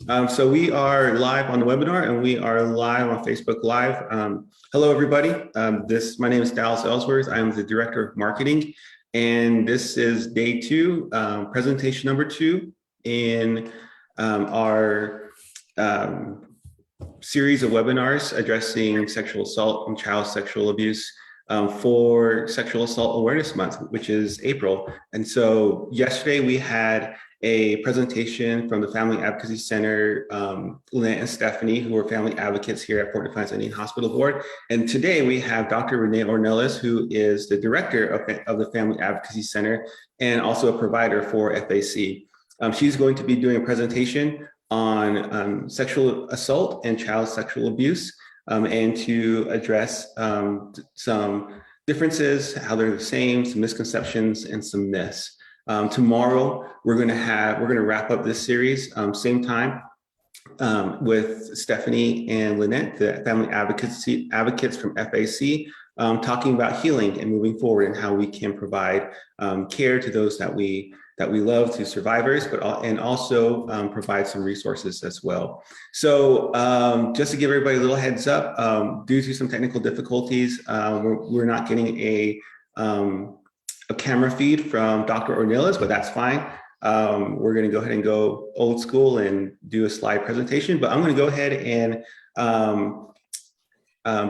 So we are live on the webinar and we are live on Facebook Live. Hello, everybody. My name is Dallas Ellsworth. I am the Director of Marketing, and this is day two, presentation number two in our series of webinars addressing sexual assault and child sexual abuse for Sexual Assault Awareness Month, which is April. And so yesterday we had a presentation from the Family Advocacy Center, Lynette and Stephanie, who are family advocates here at Fort Defiance Indian Hospital Board. And today we have Dr. Renee Ornelas, who is the director of the Family Advocacy Center and also a provider for FAC. She's going to be doing a presentation on sexual assault and child sexual abuse, and to address some differences, how they're the same, some misconceptions, and some myths. Tomorrow, we're going to wrap up this series, same time, with Stephanie and Lynette, the family advocates from FAC, talking about healing and moving forward and how we can provide care to those that we love, to survivors, and also provide some resources as well. So just to give everybody a little heads up, due to some technical difficulties, we're not getting a camera feed from Dr. Ornelas, but that's fine. We're going to go ahead and go old school and do a slide presentation, but I'm going to go ahead and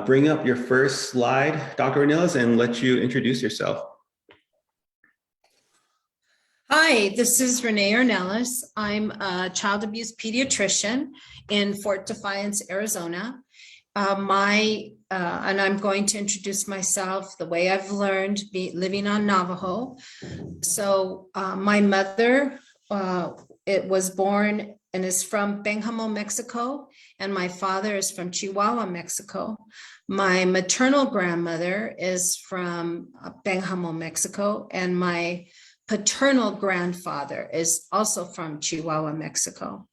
bring up your first slide, Dr. Ornelas, and let you introduce yourself. Hi, this is Renee Ornelas. I'm a child abuse pediatrician in Fort Defiance, Arizona. And I'm going to introduce myself the way I've learned living on Navajo. So my mother was born and is from Benjamo, Mexico, and my father is from Chihuahua, Mexico. My maternal grandmother is from Benjamo, Mexico, and my paternal grandfather is also from Chihuahua, Mexico.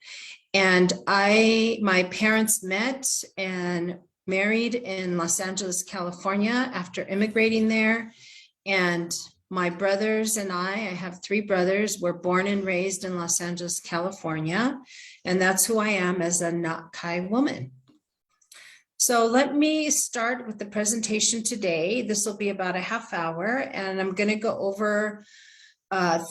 And my parents met and married in Los Angeles, California after immigrating there. And my brothers and I have three brothers, were born and raised in Los Angeles, California. And that's who I am as a Na'kai woman. So let me start with the presentation today. This will be about a half hour, and I'm going to go over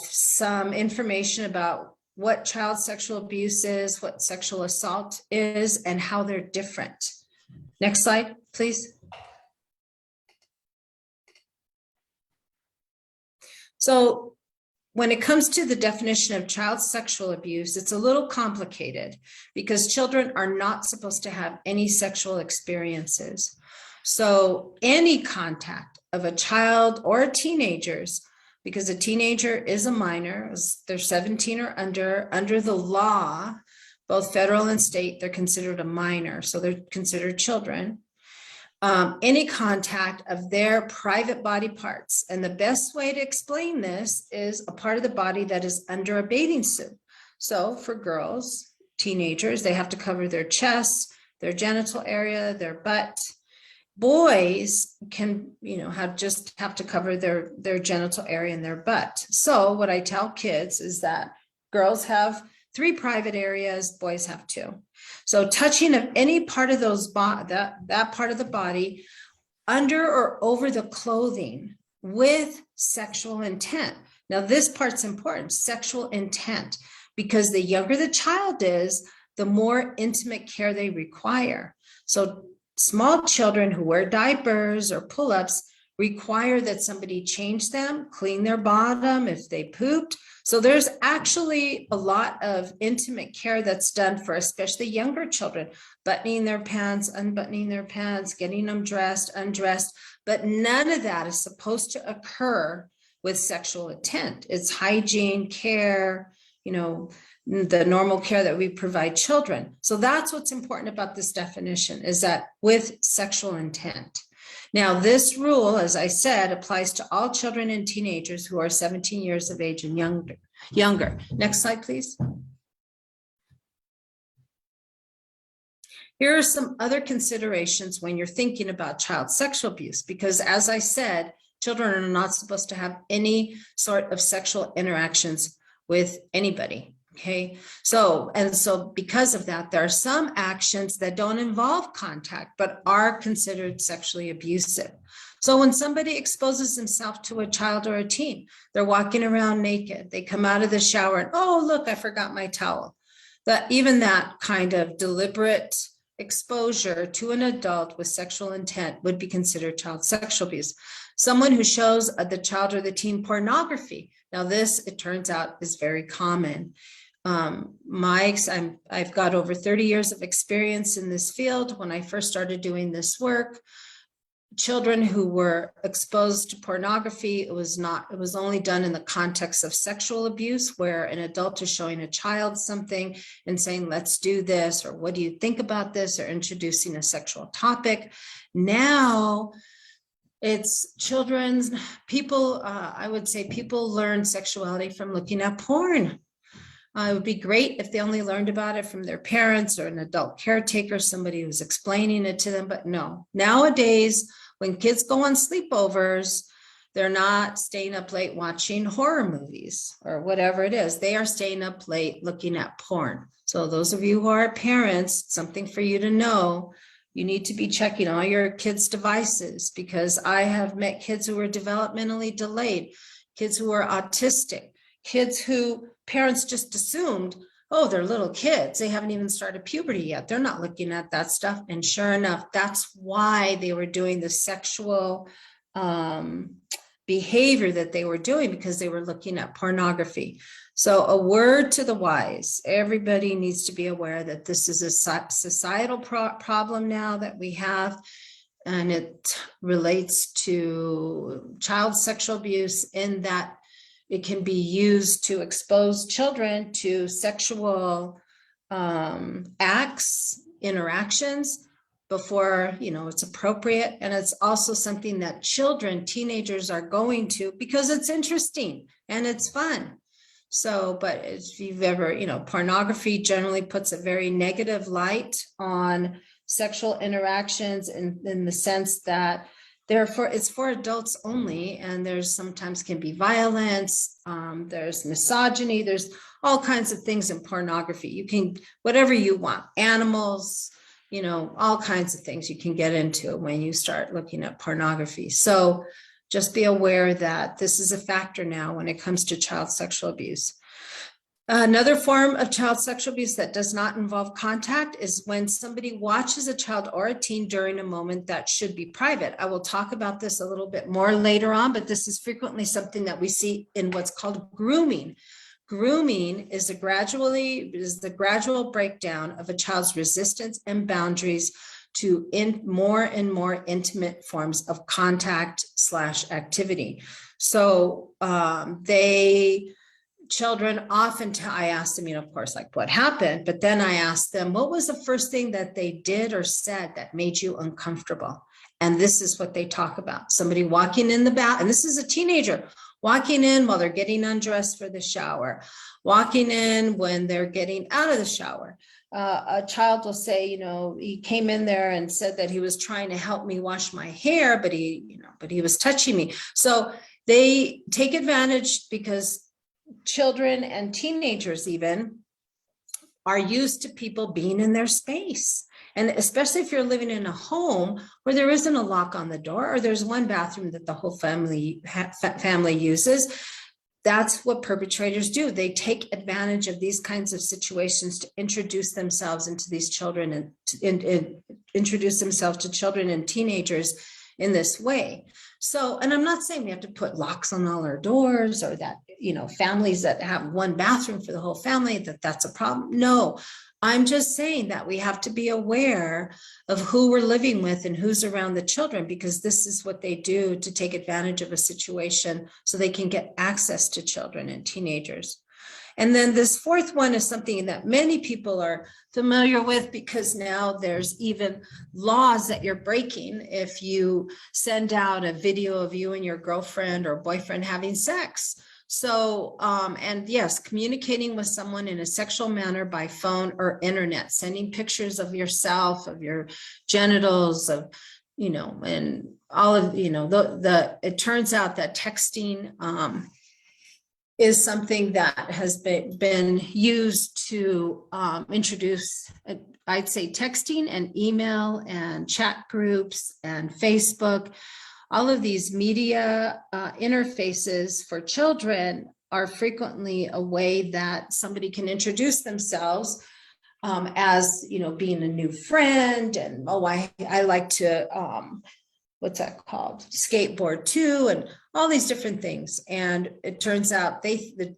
some information about what child sexual abuse is, what sexual assault is, and how they're different. Next slide, please. So when it comes to the definition of child sexual abuse, it's a little complicated because children are not supposed to have any sexual experiences. So any contact of a child or teenagers, because a teenager is a minor, they're 17 or under the law, both federal and state, they're considered a minor, so they're considered children. Any contact of their private body parts. And the best way to explain this is a part of the body that is under a bathing suit. So for girls, teenagers, they have to cover their chest, their genital area, their butt. Boys can, have to cover their genital area and their butt. So what I tell kids is that girls have 3 private areas, boys have 2. So touching of any part of that part of the body under or over the clothing with sexual intent. Now this part's important, sexual intent, because the younger the child is, the more intimate care they require. So small children who wear diapers or pull-ups require that somebody change them, clean their bottom if they pooped. So there's actually a lot of intimate care that's done for especially younger children, buttoning their pants, unbuttoning their pants, getting them dressed, undressed, but none of that is supposed to occur with sexual intent. It's hygiene, care, the normal care that we provide children. So that's what's important about this definition, is that with sexual intent. Now, this rule, as I said, applies to all children and teenagers who are 17 years of age and younger. Next slide, please. Here are some other considerations when you're thinking about child sexual abuse, because as I said, children are not supposed to have any sort of sexual interactions with anybody. Okay, so because of that, there are some actions that don't involve contact, but are considered sexually abusive. So when somebody exposes himself to a child or a teen, they're walking around naked, they come out of the shower and, oh, look, I forgot my towel. Even that kind of deliberate exposure to an adult with sexual intent would be considered child sexual abuse. Someone who shows the child or the teen pornography. Now this, it turns out, is very common. I've got over 30 years of experience in this field. When I first started doing this work, children who were exposed to pornography, it was only done in the context of sexual abuse, where an adult is showing a child something and saying, let's do this, or what do you think about this, or introducing a sexual topic. Now it's people, I would say people learn sexuality from looking at porn. It would be great if they only learned about it from their parents or an adult caretaker, somebody who's explaining it to them, but no. Nowadays, when kids go on sleepovers, they're not staying up late watching horror movies or whatever it is. They are staying up late looking at porn. So those of you who are parents, something for you to know, you need to be checking all your kids' devices, because I have met kids who are developmentally delayed, kids who are autistic, kids who parents just assumed, oh, they're little kids, they haven't even started puberty yet, they're not looking at that stuff. And sure enough, that's why they were doing the sexual behavior that they were doing, because they were looking at pornography. So a word to the wise, everybody needs to be aware that this is a societal problem now that we have, and it relates to child sexual abuse in that it can be used to expose children to sexual acts, interactions before, it's appropriate. And it's also something that teenagers are going to, because it's interesting and it's fun. So, but if you've ever, pornography generally puts a very negative light on sexual interactions in the sense that it's for adults only, and there's sometimes can be violence, there's misogyny, there's all kinds of things in pornography. You can, whatever you want, animals, all kinds of things you can get into when you start looking at pornography. So just be aware that this is a factor now when it comes to child sexual abuse. Another form of child sexual abuse that does not involve contact is when somebody watches a child or a teen during a moment that should be private. I will talk about this a little bit more later on, but this is frequently something that we see in what's called grooming. Grooming is the gradual breakdown of a child's resistance and boundaries to more and more intimate forms of contact / activity. So children often, I ask them, of course, like what happened, but then I ask them, what was the first thing that they did or said that made you uncomfortable? And this is what they talk about. Somebody walking in the bath, and this is a teenager, walking in while they're getting undressed for the shower, walking in when they're getting out of the shower. A child will say, he came in there and said that he was trying to help me wash my hair, but he was touching me. So they take advantage, because children and teenagers even are used to people being in their space. And especially if you're living in a home where there isn't a lock on the door, or there's one bathroom that the whole family uses, that's what perpetrators do. They take advantage of these kinds of situations to introduce themselves into these children and introduce themselves to children and teenagers in this way. So, and I'm not saying we have to put locks on all our doors, or that, families that have one bathroom for the whole family, that's a problem. No, I'm just saying that we have to be aware of who we're living with and who's around the children, because this is what they do to take advantage of a situation so they can get access to children and teenagers. And then this fourth one is something that many people are familiar with, because now there's even laws that you're breaking if you send out a video of you and your girlfriend or boyfriend having sex. So, and yes, communicating with someone in a sexual manner by phone or internet, sending pictures of yourself, of your genitals, of, and all of, it turns out that texting, is something that has been used to introduce, I'd say, texting and email and chat groups and Facebook. All of these media interfaces for children are frequently a way that somebody can introduce themselves as, you know, being a new friend, and oh, I like to what's that called, skateboard too, and all these different things. And it turns out the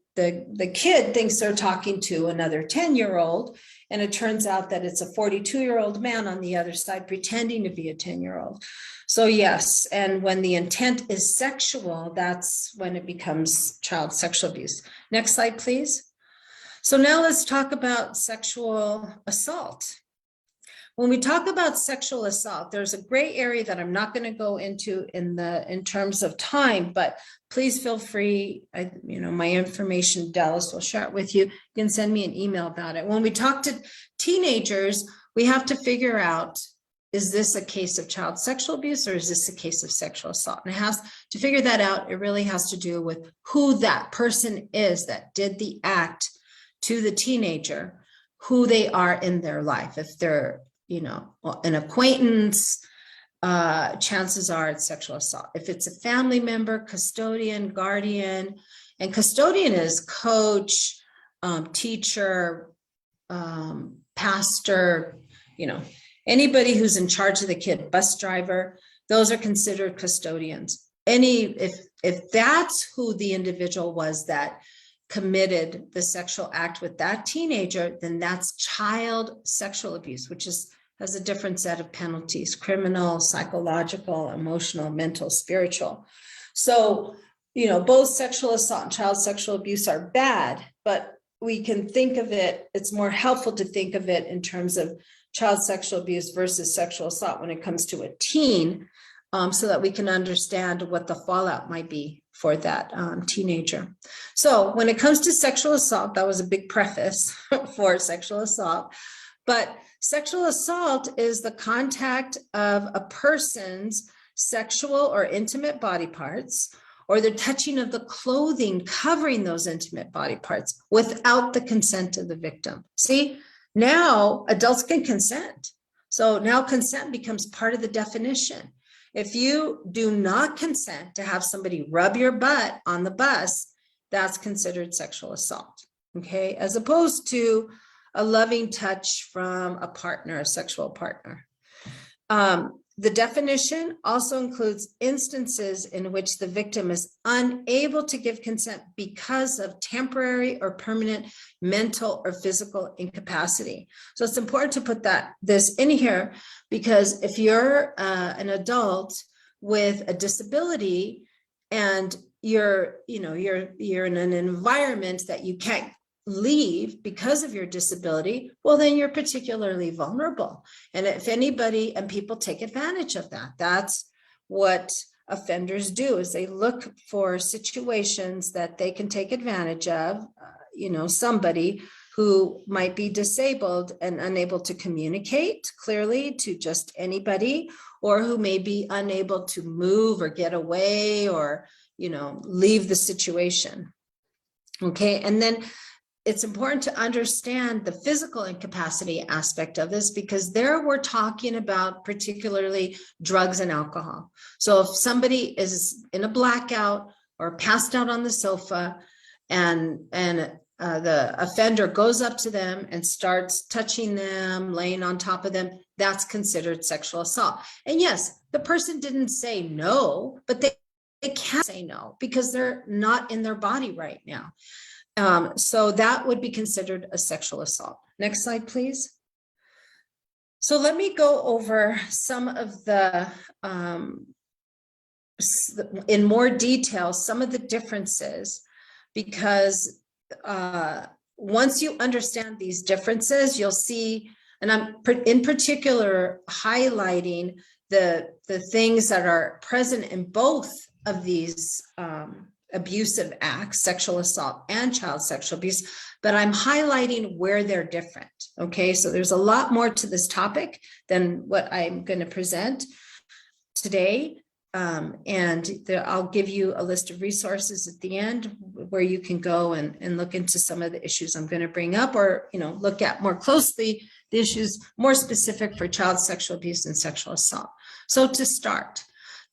kid thinks they're talking to another 10-year-old, and it turns out that it's a 42-year-old man on the other side pretending to be a 10-year-old. So yes, and when the intent is sexual, that's when it becomes child sexual abuse. Next slide, please. So now let's talk about sexual assault. When we talk about sexual assault, there's a gray area that I'm not going to go into in terms of time, but please feel free. My information, Dallas will share it with you. You can send me an email about it. When we talk to teenagers, we have to figure out, is this a case of child sexual abuse or is this a case of sexual assault? And it has to figure that out. It really has to do with who that person is that did the act to the teenager, who they are in their life. If they're an acquaintance, chances are it's sexual assault. If it's a family member, custodian, guardian, and custodian is coach, teacher, pastor, anybody who's in charge of the kid, bus driver, those are considered custodians. If that's who the individual was that committed the sexual act with that teenager, then that's child sexual abuse, which has a different set of penalties: criminal, psychological, emotional, mental, spiritual. So, both sexual assault and child sexual abuse are bad, but we can think of it, it's more helpful to think of it in terms of child sexual abuse versus sexual assault when it comes to a teen, so that we can understand what the fallout might be for that teenager. So when it comes to sexual assault, that was a big preface for sexual assault, but sexual assault is the contact of a person's sexual or intimate body parts, or the touching of the clothing covering those intimate body parts without the consent of the victim. See, now adults can consent. So now consent becomes part of the definition. If you do not consent to have somebody rub your butt on the bus, that's considered sexual assault, okay? As opposed to a loving touch from a partner, a sexual partner. The definition also includes instances in which the victim is unable to give consent because of temporary or permanent mental or physical incapacity. So it's important to put this in here, because if you're an adult with a disability and you're in an environment that you can't leave because of your disability, well, then you're particularly vulnerable. And if anybody, and people take advantage of that, that's what offenders do, is they look for situations that they can take advantage of, somebody who might be disabled and unable to communicate clearly to just anybody, or who may be unable to move or get away or, leave the situation. Okay. And then it's important to understand the physical incapacity aspect of this, because there we're talking about particularly drugs and alcohol. So if somebody is in a blackout or passed out on the sofa, and the offender goes up to them and starts touching them, laying on top of them, that's considered sexual assault. And yes, the person didn't say no, but they can't say no because they're not in their body right now. So that would be considered a sexual assault. Next slide, please. So let me go over some of in more detail, some of the differences, because once you understand these differences, you'll see, and I'm in particular highlighting the things that are present in both of these abusive acts, sexual assault and child sexual abuse, but I'm highlighting where they're different. Okay, so there's a lot more to this topic than what I'm going to present today. I'll give you a list of resources at the end where you can go and look into some of the issues I'm going to bring up, or, look at more closely the issues more specific for child sexual abuse and sexual assault. So to start,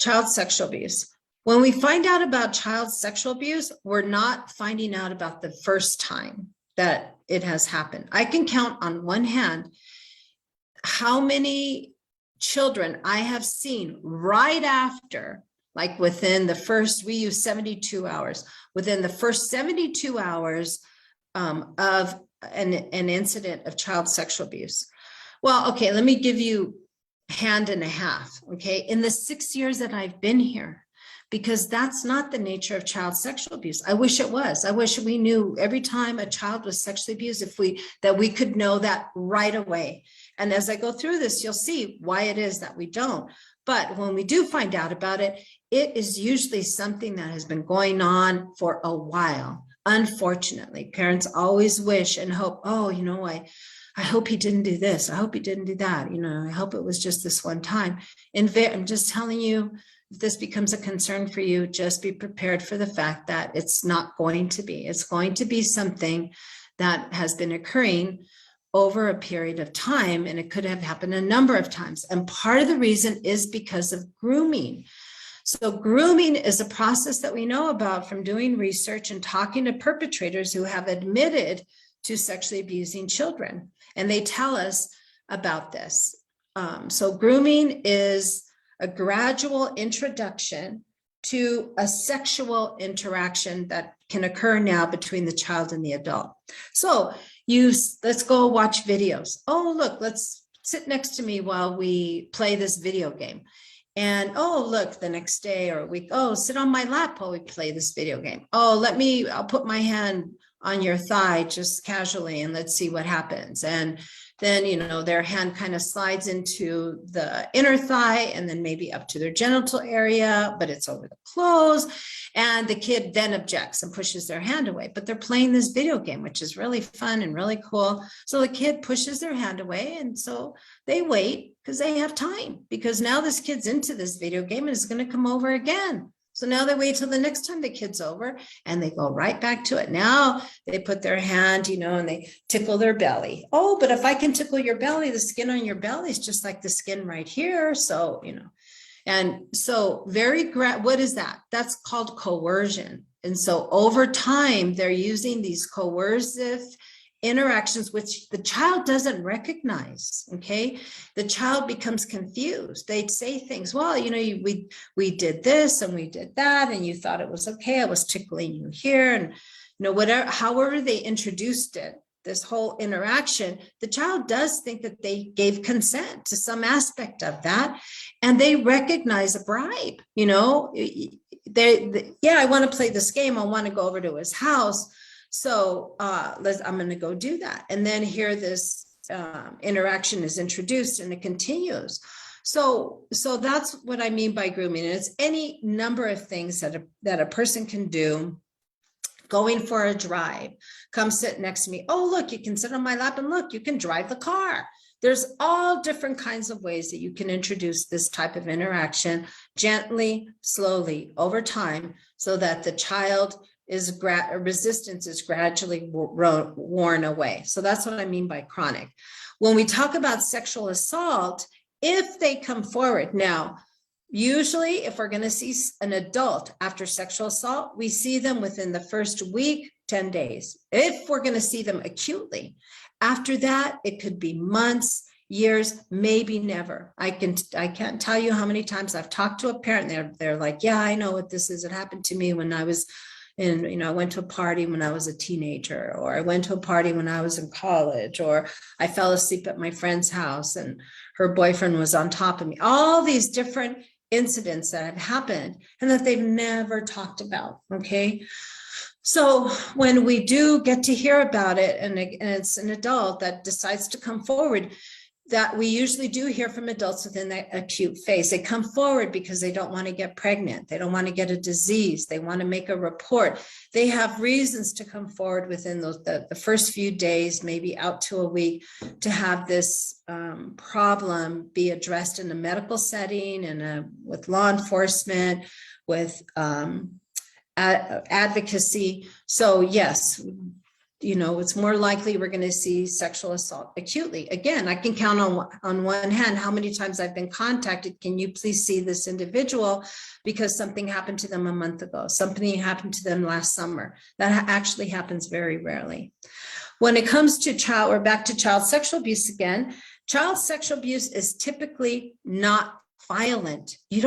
child sexual abuse. When we find out about child sexual abuse, we're not finding out about the first time that it has happened. I can count on one hand how many children I have seen right after, like within the first, we use 72 hours, within the first 72 hours of an incident of child sexual abuse. Well, okay, let me give you hand and a half, okay? In the 6 years that I've been here, because that's not the nature of child sexual abuse. I wish it was. I wish we knew every time a child was sexually abused, that we could know that right away. And as I go through this, you'll see why it is that we don't. But when we do find out about it, it is usually something that has been going on for a while. Unfortunately, parents always wish and hope, oh, I hope he didn't do this. I hope he didn't do that. I hope it was just this one time. I'm just telling you, if this becomes a concern for you, just be prepared for the fact that it's not going to be. It's going to be something that has been occurring over a period of time, and it could have happened a number of times. And part of the reason is because of grooming. So grooming is a process that we know about from doing research and talking to perpetrators who have admitted to sexually abusing children. And they tell us about this. So grooming is a gradual introduction to a sexual interaction that can occur now between the child and the adult. So let's go watch videos. Oh, look, let's sit next to me while we play this video game. And oh, look, the next day or a week, oh, sit on my lap while we play this video game. Oh, I'll put my hand on your thigh just casually and let's see what happens. And then, their hand kind of slides into the inner thigh and then maybe up to their genital area, but it's over the clothes. And the kid then objects and pushes their hand away, but they're playing this video game, which is really fun and really cool. So the kid pushes their hand away. And so they wait because they have time, because now this kid's into this video game and is going to come over again. So now they wait till the next time the kid's over and they go right back to it. Now they put their hand, and they tickle their belly. Oh, but if I can tickle your belly, the skin on your belly is just like the skin right here. So, and so what is that? That's called coercion. And so over time, they're using these coercive interactions, which the child doesn't recognize. Okay. The child becomes confused. They'd say things, well, we did this and we did that, and you thought it was okay. I was tickling you here, and however they introduced it, this whole interaction, the child does think that they gave consent to some aspect of that, and they recognize a bribe. I want to play this game. I want to go over to his house. So I'm going to go do that. And then here this interaction is introduced and it continues. So that's what I mean by grooming. And it's any number of things that a person can do. Going for a drive, come sit next to me. Oh, look, you can sit on my lap, and look, you can drive the car. There's all different kinds of ways that you can introduce this type of interaction gently, slowly, over time, so that the child resistance is gradually worn away. So that's what I mean by chronic. When we talk about sexual assault, if they come forward now, usually if we're going to see an adult after sexual assault, we see them within the first week, 10 days. If we're going to see them acutely, after that, it could be months, years, maybe never. I can't tell you how many times I've talked to a parent. They're like, yeah, I know what this is. It happened to me when I was I went to a party when I was a teenager, or I went to a party when I was in college, or I fell asleep at my friend's house and her boyfriend was on top of me. All these different incidents that have happened and that they've never talked about. Okay. So when we do get to hear about it, and it's an adult that decides to come forward, that we usually do hear from adults within that acute phase. They come forward because they don't want to get pregnant. They don't want to get a disease. They want to make a report. They have reasons to come forward within the first few days, maybe out to a week, to have this problem be addressed in a medical setting and with law enforcement, with advocacy. So yes, it's more likely we're going to see sexual assault acutely. Again, I can count on one hand how many times I've been contacted. Can you please see this individual because something happened to them a month ago? Something happened to them last summer. That actually happens very rarely. When it comes to back to child sexual abuse again, child sexual abuse is typically not violent. They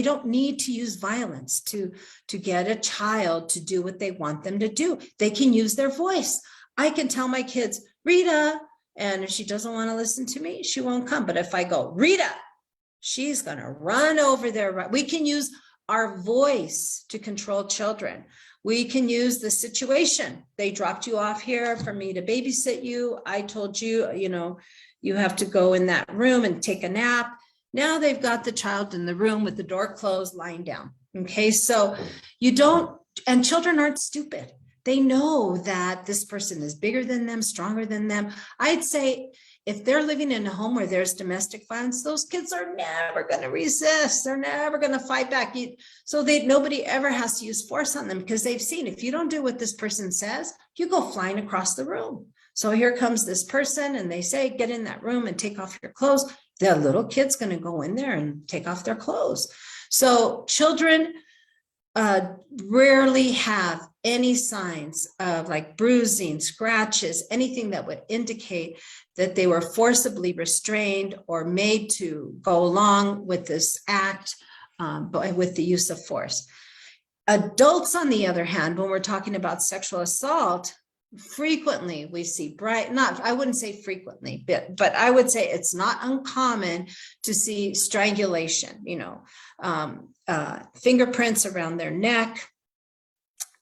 don't need to use violence to get a child to do what they want them to do. They can use their voice. I can tell my kids, Rita, and if she doesn't want to listen to me, she won't come. But if I go, Rita, she's going to run over there. We can use our voice to control children. We can use the situation. They dropped you off here for me to babysit you. I told you, you have to go in that room and take a nap. Now they've got the child in the room with the door closed, lying down. Okay, so and children aren't stupid. They know that this person is bigger than them, stronger than them. I'd say if they're living in a home where there's domestic violence, those kids are never going to resist. They're never going to fight back. So nobody ever has to use force on them because they've seen if you don't do what this person says, you go flying across the room. So here comes this person and they say, get in that room and take off your clothes. The little kid's going to go in there and take off their clothes. So children rarely have any signs of like bruising, scratches, anything that would indicate that they were forcibly restrained or made to go along with this act, but with the use of force. Adults, on the other hand, when we're talking about sexual assault, frequently we see I wouldn't say frequently, but I would say it's not uncommon to see strangulation, fingerprints around their neck,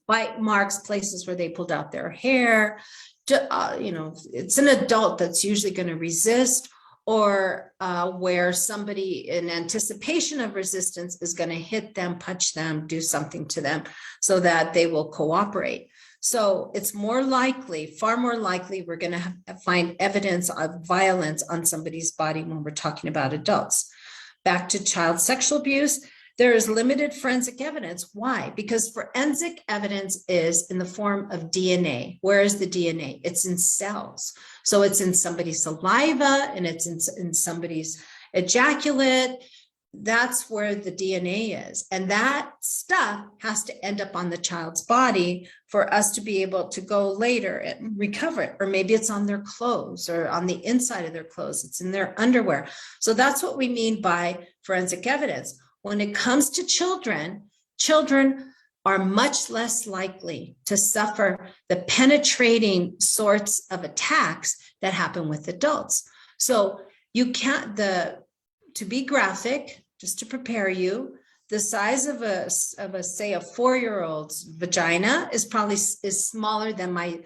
bite marks, places where they pulled out their hair. It's an adult that's usually going to resist, or where somebody in anticipation of resistance is going to hit them, punch them, do something to them so that they will cooperate. So it's far more likely we're going to find evidence of violence on somebody's body when we're talking about adults. Back to child sexual abuse, there is limited forensic evidence. Why? Because forensic evidence is in the form of DNA. Where is the DNA? It's in cells. So it's in somebody's saliva and it's in somebody's ejaculate. That's where the DNA is. And that stuff has to end up on the child's body for us to be able to go later and recover it. Or maybe it's on their clothes or on the inside of their clothes. It's in their underwear. So that's what we mean by forensic evidence. When it comes to children are much less likely to suffer the penetrating sorts of attacks that happen with adults. So you can't, to be graphic, just to prepare you, the size of a say a 4-year-old's vagina is smaller than my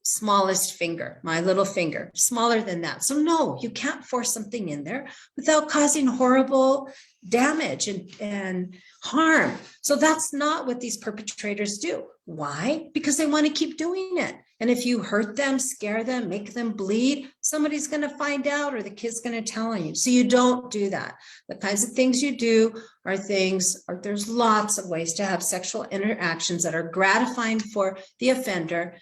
smallest finger, my little finger, smaller than that. So no, you can't force something in there without causing horrible damage and harm. So that's not what these perpetrators do. Why? Because they want to keep doing it. And if you hurt them, scare them, make them bleed, somebody's going to find out or the kid's going to tell on you. So you don't do that. The kinds of things you do are there's lots of ways to have sexual interactions that are gratifying for the offender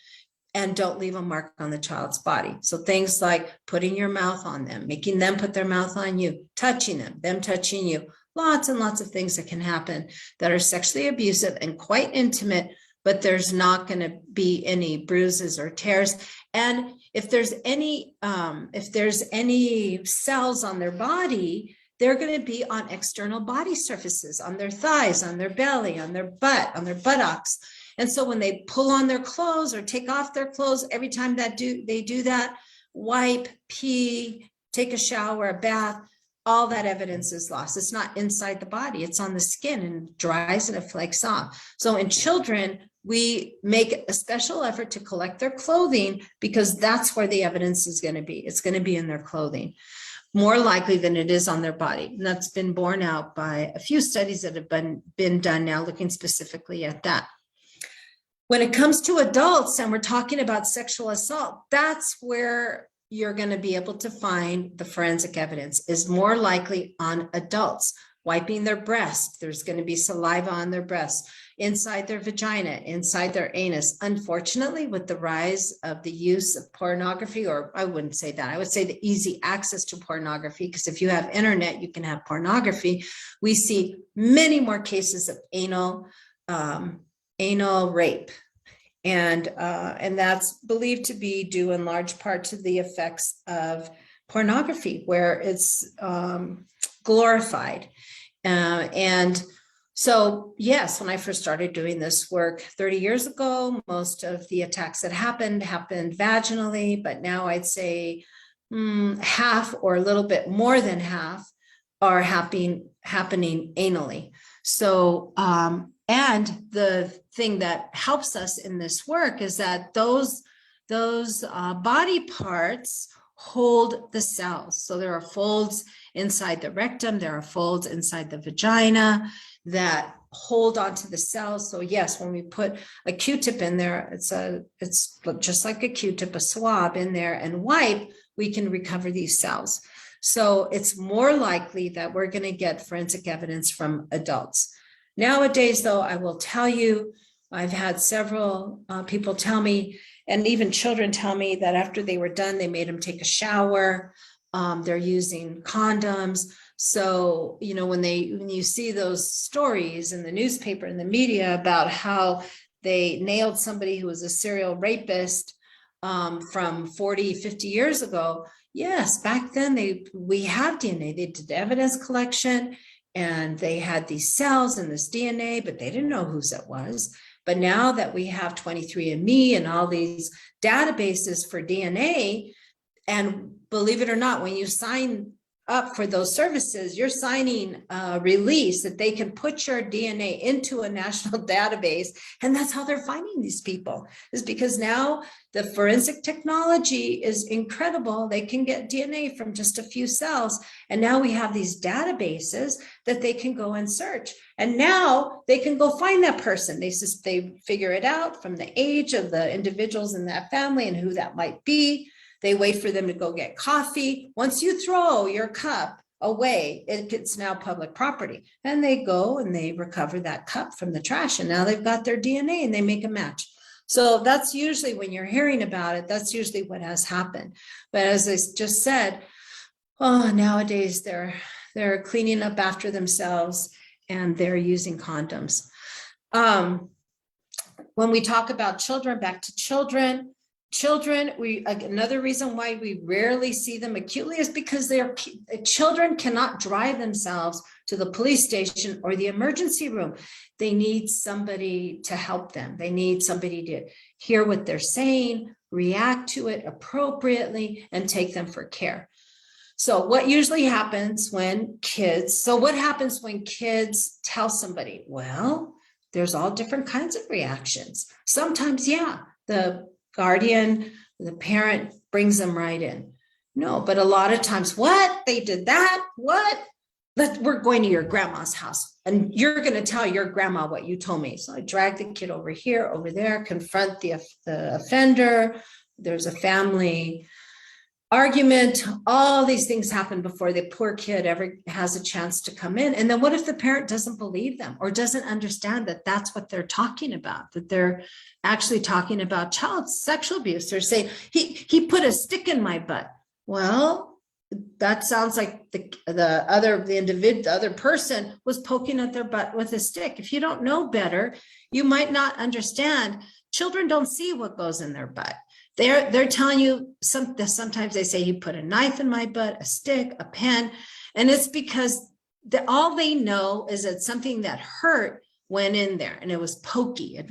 and don't leave a mark on the child's body. So things like putting your mouth on them, making them put their mouth on you, touching them touching you, lots and lots of things that can happen that are sexually abusive and quite intimate, but there's not going to be any bruises or tears. And if there's any cells on their body, they're going to be on external body surfaces, on their thighs, on their belly, on their butt, on their buttocks. And so when they pull on their clothes or take off their clothes, every time they do that, wipe, pee, take a shower, a bath, all that evidence is lost. It's not inside the body, it's on the skin and it dries and it flakes off. So in children, we make a special effort to collect their clothing because that's where the evidence is going to be. It's going to be in their clothing. more likely than it is on their body. And that's been borne out by a few studies that have been done now looking specifically at that. When it comes to adults and we're talking about sexual assault, that's where you're going to be able to find the forensic evidence is more likely on adults. Wiping their breast, there's going to be saliva on their breast, inside their vagina, inside their anus. Unfortunately, with the rise of the use of pornography, or I wouldn't say that, I would say the easy access to pornography, because if you have internet, you can have pornography. We see many more cases of anal rape. And that's believed to be due in large part to the effects of pornography, where it's glorified. And so, yes, when I first started doing this work 30 years ago, most of the attacks that happened vaginally, but now I'd say half or a little bit more than half are happening anally. So, and the thing that helps us in this work is that those body parts hold the cells. So there are folds inside the rectum, there are folds inside the vagina that hold onto the cells. So yes, when we put a Q-tip in there, it's just like a Q-tip, a swab in there and wipe, we can recover these cells. So it's more likely that we're going to get forensic evidence from adults. Nowadays, though, I will tell you, I've had several people tell me, and even children tell me, that after they were done, they made them take a shower. They're using condoms. So, you know, when you see those stories in the newspaper and the media about how they nailed somebody who was a serial rapist from 40, 50 years ago, yes, back then we have DNA. They did evidence collection and they had these cells and this DNA, but they didn't know whose it was. But now that we have 23andMe and all these databases for DNA, and believe it or not, when you sign up for those services, you're signing a release that they can put your DNA into a national database. And that's how they're finding these people, is because now the forensic technology is incredible. They can get DNA from just a few cells. And now we have these databases that they can go and search. And now they can go find that person. They figure it out from the age of the individuals in that family and who that might be. They wait for them to go get coffee. Once you throw your cup away, it's now public property. And they go and they recover that cup from the trash. And now they've got their DNA and they make a match. So that's usually, when you're hearing about it, that's usually what has happened. But as I just said, nowadays they're cleaning up after themselves and they're using condoms. When we talk about children, back to children, another reason why we rarely see them acutely is because children cannot drive themselves to the police station or the emergency room. They need somebody to help them. They need somebody to hear what they're saying, react to it appropriately, and take them for care. So what usually happens when kids tell somebody? Well, there's all different kinds of reactions. Sometimes, yeah, the guardian, the parent brings them right in. No, but a lot of times, what? They did that? What? We're going to your grandma's house and you're going to tell your grandma what you told me. So I drag the kid over here, over there, confront the offender. There's a family argument. All these things happen before the poor kid ever has a chance to come in. And then what if the parent doesn't believe them or doesn't understand that that's what they're talking about, that they're actually talking about child sexual abuse? They're saying, he put a stick in my butt. Well, that sounds like the other person was poking at their butt with a stick. If you don't know better, you might not understand. Children don't see what goes in their butt. They're telling you sometimes they say, he put a knife in my butt, a stick, a pen. And it's because all they know is that something that hurt went in there and it was pokey. It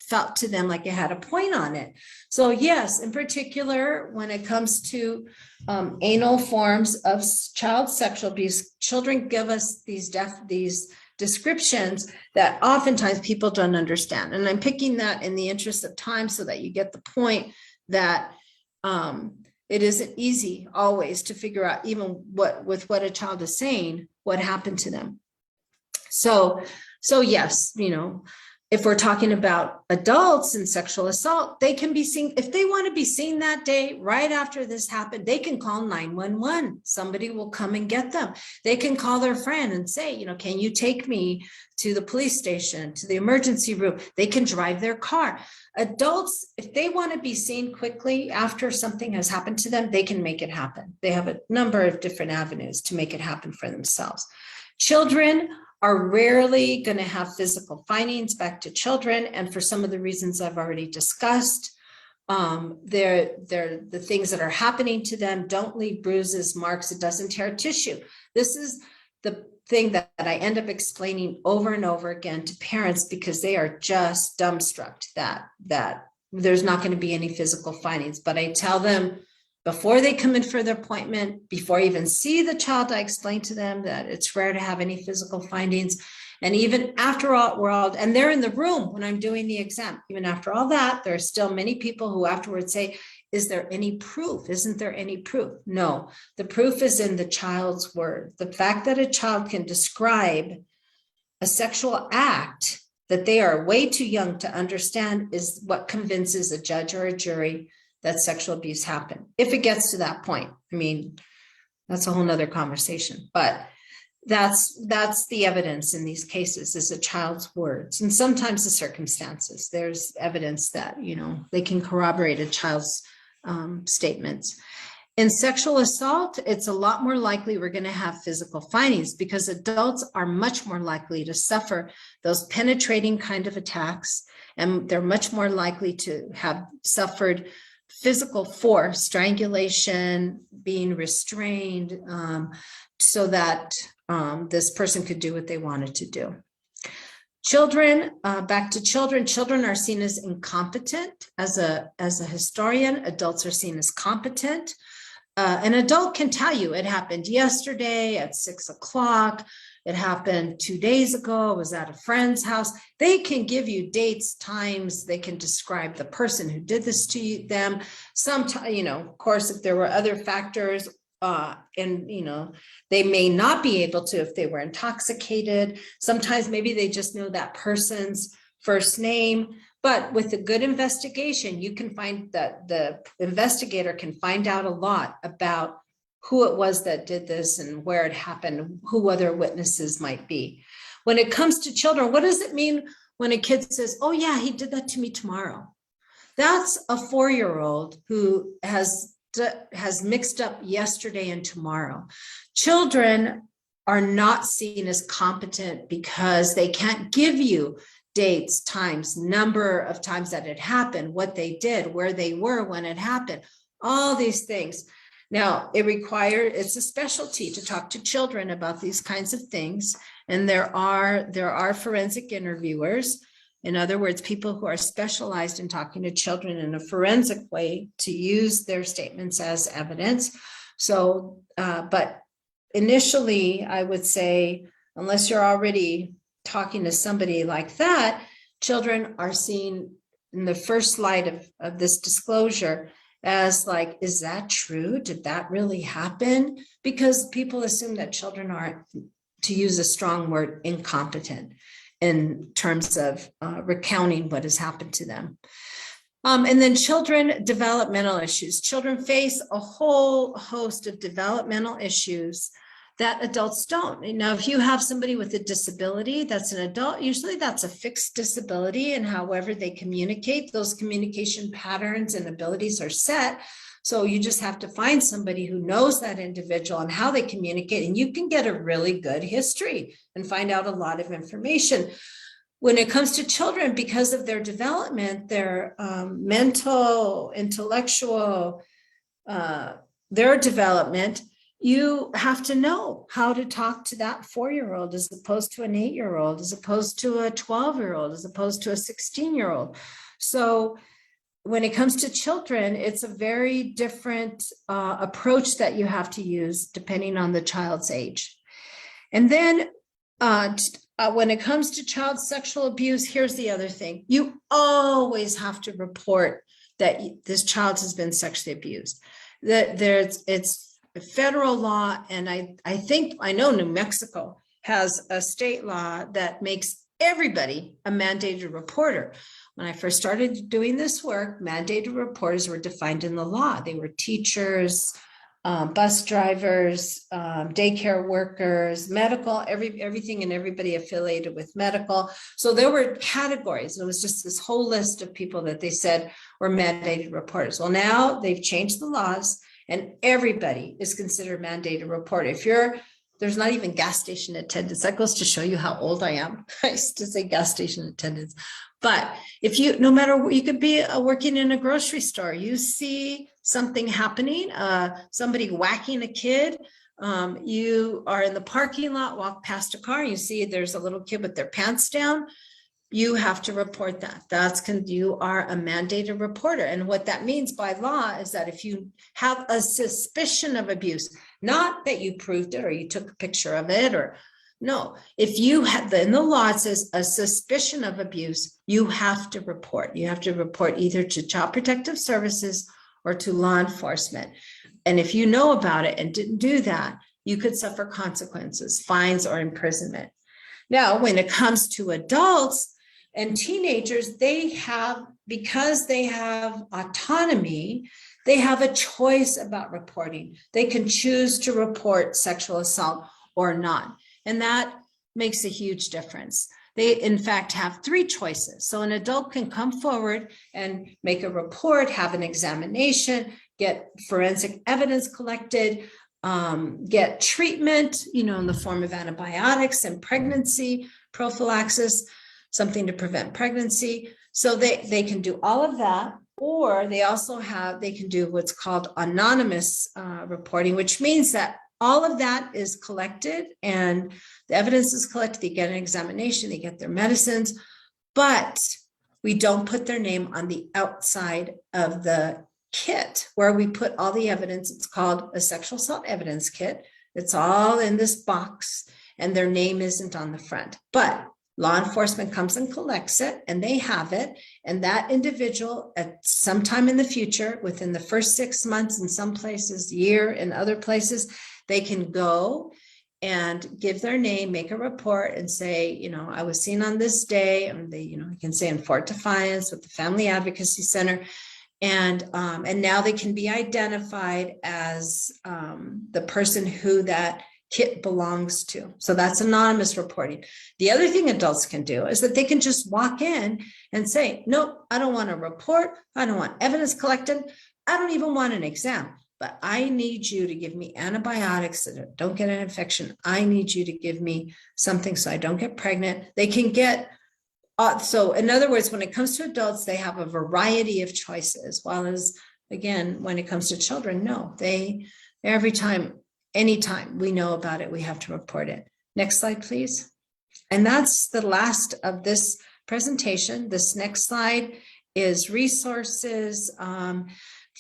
felt to them like it had a point on it. So yes, in particular, when it comes to anal forms of child sexual abuse, children give us these descriptions that oftentimes people don't understand. And I'm picking that in the interest of time so that you get the point that it isn't easy always to figure out even what a child is saying, what happened to them. So yes, if we're talking about adults and sexual assault, they can be seen, if they want to be seen that day, right after this happened, they can call 911. Somebody will come and get them. They can call their friend and say, can you take me to the police station, to the emergency room? They can drive their car. Adults, if they want to be seen quickly after something has happened to them, they can make it happen. They have a number of different avenues to make it happen for themselves. Children are rarely going to have physical findings back to children. And for some of the reasons I've already discussed, they're the things that are happening to them don't leave bruises, marks, it doesn't tear tissue. This is the thing that I end up explaining over and over again to parents, because they are just dumbstruck that there's not going to be any physical findings. But I tell them before they come in for their appointment, before I even see the child, I explain to them that it's rare to have any physical findings. And even after all, and they're in the room when I'm doing the exam, even after all that, there are still many people who afterwards say, is there any proof? Isn't there any proof? No, the proof is in the child's word. The fact that a child can describe a sexual act that they are way too young to understand is what convinces a judge or a jury that sexual abuse happened. If it gets to that point, that's a whole nother conversation, but that's the evidence in these cases is a child's words, and sometimes the circumstances. There's evidence that, they can corroborate a child's statements. In sexual assault, it's a lot more likely we're going to have physical findings because adults are much more likely to suffer those penetrating kind of attacks, and they're much more likely to have suffered physical force, strangulation, being restrained, so that this person could do what they wanted to do. Children, back to children. Children are seen as incompetent. As a historian, adults are seen as competent. An adult can tell you it happened yesterday at 6 o'clock. It happened 2 days ago. It was at a friend's house. They can give you dates, times. They can describe the person who did this to them. Sometimes, of course, if there were other factors, they may not be able to if they were intoxicated. Sometimes maybe they just know that person's first name. But with a good investigation, you can find that the investigator can find out a lot about who it was that did this and where it happened, who other witnesses might be. When it comes to children, what does it mean when a kid says, oh yeah, he did that to me tomorrow? That's a 4-year-old who has mixed up yesterday and tomorrow. Children are not seen as competent because they can't give you dates, times, number of times that it happened, what they did, where they were when it happened, all these things. Now, it's a specialty to talk to children about these kinds of things. And there are forensic interviewers. In other words, people who are specialized in talking to children in a forensic way to use their statements as evidence. So, but initially, I would say, unless you're already talking to somebody like that, children are seen in the first slide of this disclosure as like, is that true? Did that really happen? Because people assume that children are, to use a strong word, incompetent in terms of recounting what has happened to them. And then children, developmental issues. Children face a whole host of developmental issues that adults don't. Now, if you have somebody with a disability that's an adult, usually that's a fixed disability, and however they communicate, those communication patterns and abilities are set. So you just have to find somebody who knows that individual and how they communicate, and you can get a really good history and find out a lot of information. When it comes to children, because of their development, their mental, intellectual, their development, you have to know how to talk to that 4-year-old as opposed to an 8-year-old, as opposed to a 12-year-old, as opposed to a 16-year-old. So when it comes to children, it's a very different approach that you have to use depending on the child's age. And then when it comes to child sexual abuse, here's the other thing. You always have to report that this child has been sexually abused. that it's a federal law, and I think I know New Mexico has a state law that makes everybody a mandated reporter. When I first started doing this work, mandated reporters were defined in the law. They were teachers, bus drivers, daycare workers, medical, everything and everybody affiliated with medical. So there were categories. It was just this whole list of people that they said were mandated reporters. Well, now they've changed the laws and everybody is considered mandated reporter. There's not even gas station attendants. That goes to show you how old I am. I used to say gas station attendants. But if no matter what, you could be working in a grocery store, you see something happening, somebody whacking a kid, you are in the parking lot, walk past a car, you see there's a little kid with their pants down, you have to report that. You are a mandated reporter. And what that means by law is that if you have a suspicion of abuse, not that you proved it or you took a picture of it, or no, if you have, in the law, it says a suspicion of abuse, you have to report. You have to report either to Child Protective Services or to law enforcement. And if you know about it and didn't do that, you could suffer consequences, fines, or imprisonment. Now, when it comes to adults and teenagers, because they have autonomy, they have a choice about reporting. They can choose to report sexual assault or not. And that makes a huge difference. They, in fact, have 3 choices. So an adult can come forward and make a report, have an examination, get forensic evidence collected, get treatment, in the form of antibiotics and pregnancy prophylaxis, something to prevent pregnancy. So they can do all of that, or they can do what's called anonymous reporting, which means that all of that is collected and the evidence is collected. They get an examination, they get their medicines, but we don't put their name on the outside of the kit where we put all the evidence. It's called a sexual assault evidence kit. It's all in this box and their name isn't on the front, but law enforcement comes and collects it and they have it. And that individual at some time in the future, within the first 6 months, in some places, year, in other places, they can go and give their name, make a report and say, I was seen on this day. And they, you can say in Fort Defiance with the Family Advocacy Center. And now they can be identified as the person who that kit belongs to. So that's anonymous reporting. The other thing adults can do is that they can just walk in and say, nope, I don't want a report. I don't want evidence collected. I don't even want an exam, but I need you to give me antibiotics so that I don't get an infection. I need you to give me something so I don't get pregnant. They can get, so in other words, when it comes to adults, they have a variety of choices. While as, again, when it comes to children, no, every time, anytime we know about it, we have to report it. Next slide, please. And that's the last of this presentation. This next slide is resources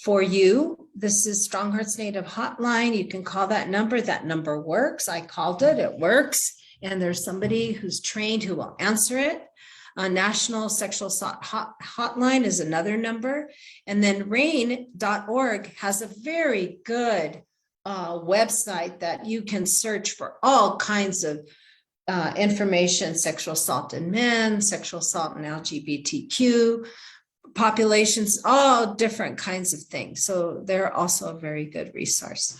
for you. This is Strong Hearts Native Hotline. You can call that number. That number works. I called it. It works. And there's somebody who's trained who will answer it. National Sexual Assault Hotline is another number. And then RAIN.org has a very good website that you can search for all kinds of information, sexual assault in men, sexual assault in LGBTQ populations, all different kinds of things. So they're also a very good resource.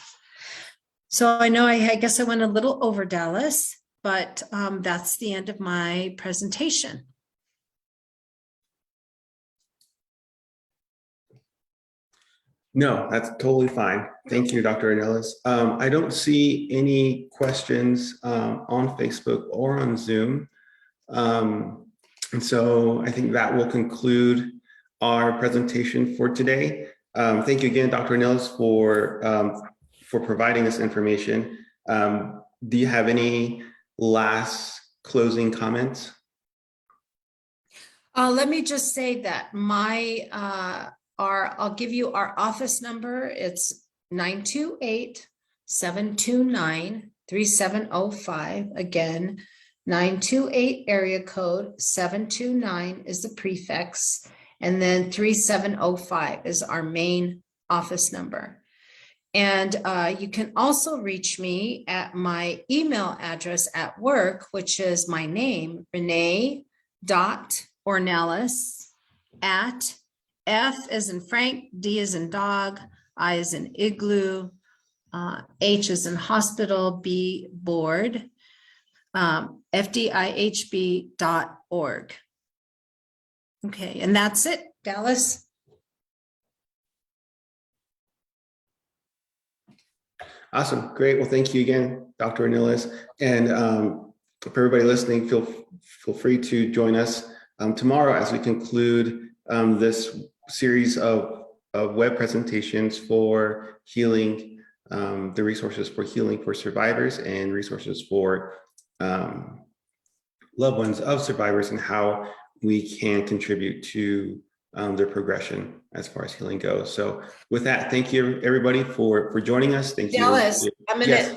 So I know I guess I went a little over, Dallas, but that's the end of my presentation. No, that's totally fine. Thank you, Dr. Ornelas. I don't see any questions on Facebook or on Zoom. And so I think that will conclude our presentation for today. Thank you again, Dr. Ornelas, for providing this information. Do you have any last closing comments? Let me just say that I'll give you our office number. It's 928-729-3705. Again, 928 area code 729 is the prefix. And then 3705 is our main office number. And you can also reach me at my email address at work, which is my name, Renee.Ornelas at F as in Frank, D as in dog, I as in igloo, H as in hospital, B board, FDIHB.org. Okay, and that's it, Dallas. Awesome. Great. Well, thank you again, Dr. Ornelas. And for everybody listening, feel free to join us tomorrow as we conclude this series of web presentations for healing, the resources for healing for survivors and resources for loved ones of survivors, and how we can contribute to their progression as far as healing goes. So with that, thank you everybody for joining us. Thank you. Dallas, Yes.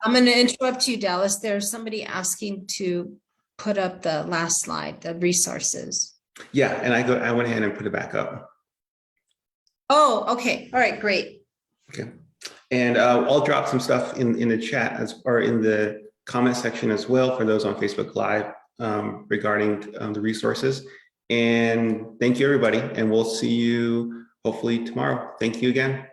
I'm gonna interrupt you, Dallas. There's somebody asking to put up the last slide, the resources. Yeah, and I went ahead and put it back up. Oh, okay. All right, great. Okay. And I'll drop some stuff in the chat or in the comment section as well for those on Facebook Live regarding the resources. And thank you, everybody. And we'll see you hopefully tomorrow. Thank you again.